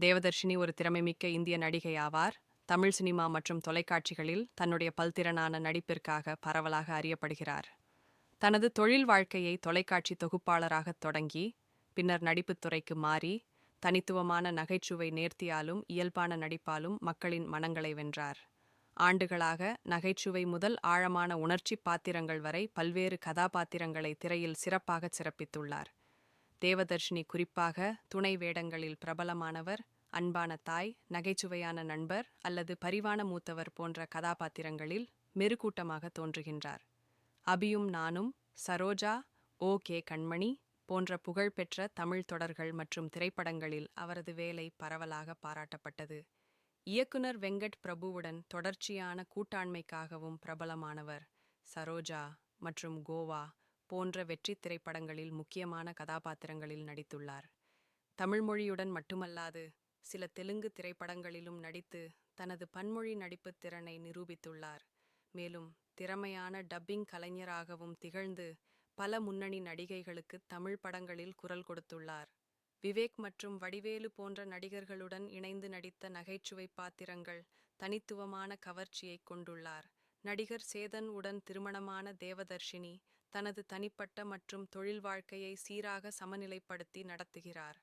தேவதர்ஷினி ஒரு திறமைமிக்க இந்திய நடிகை ஆவார். தமிழ் சினிமா மற்றும் தொலைக்காட்சிகளில் தன்னுடைய பல்திறனான நடிப்பிற்காக பரவலாக அறியப்படுகிறார். தனது தொழில் வாழ்க்கையை தொலைக்காட்சி தொகுப்பாளராகத் தொடங்கி, பின்னர் நடிப்புத் துறைக்கு மாறி, தனித்துவமான நகைச்சுவை நேர்த்தியாலும் இயல்பான நடிப்பாலும் மக்களின் மனங்களை வென்றார். ஆண்டுகளாக நகைச்சுவை முதல் ஆழமான உணர்ச்சி பாத்திரங்கள் வரை பல்வேறு கதாபாத்திரங்களை திரையில் சிறப்பாகச் சிறப்பித்துள்ளார். தேவதர்ஷினி குறிப்பாக துணை வேடங்களில் பிரபலமானவர், அன்பான தாய், நகைச்சுவையான நண்பர் அல்லது பரிவான மூத்தவர் போன்ற கதாபாத்திரங்களில் மெருகூட்டமாக தோன்றுகின்றார். அபியும் நானும், சரோஜா, ஓ.கே. கண்மணி போன்ற புகழ்பெற்ற தமிழ் தொடர்கள் மற்றும் திரைப்படங்களில் அவரது வேலை பரவலாக பாராட்டப்பட்டது. இயக்குனர் வெங்கட் பிரபுவுடன் தொடர்ச்சியான கூட்டாண்மைக்காகவும் பிரபலமானவர். சரோஜா மற்றும் கோவா போன்ற வெற்றி திரைப்படங்களில் முக்கியமான கதாபாத்திரங்களில் நடித்துள்ளார். தமிழ் மொழியுடன் மட்டுமல்லாது சில தெலுங்கு திரைப்படங்களிலும் நடித்து தனது பன்மொழி நடிப்புத் திறனை நிரூபித்துள்ளார். மேலும் திறமையான டப்பிங் கலைஞராகவும் திகழ்ந்து பல முன்னணி நடிகைகளுக்கு தமிழ் படங்களில் குரல் கொடுத்துள்ளார். விவேக் மற்றும் வடிவேலு போன்ற நடிகர்களுடன் இணைந்து நடித்த நகைச்சுவை பாத்திரங்கள் தனித்துவமான கவர்ச்சியை கொண்டுள்ளார். நடிகர் சேதன் உடன் திருமணமான தேவதர்ஷினி தனது தனிப்பட்ட மற்றும் தொழில் வாழ்க்கையை சீராக சமநிலைப்படுத்தி நடத்துகிறார்.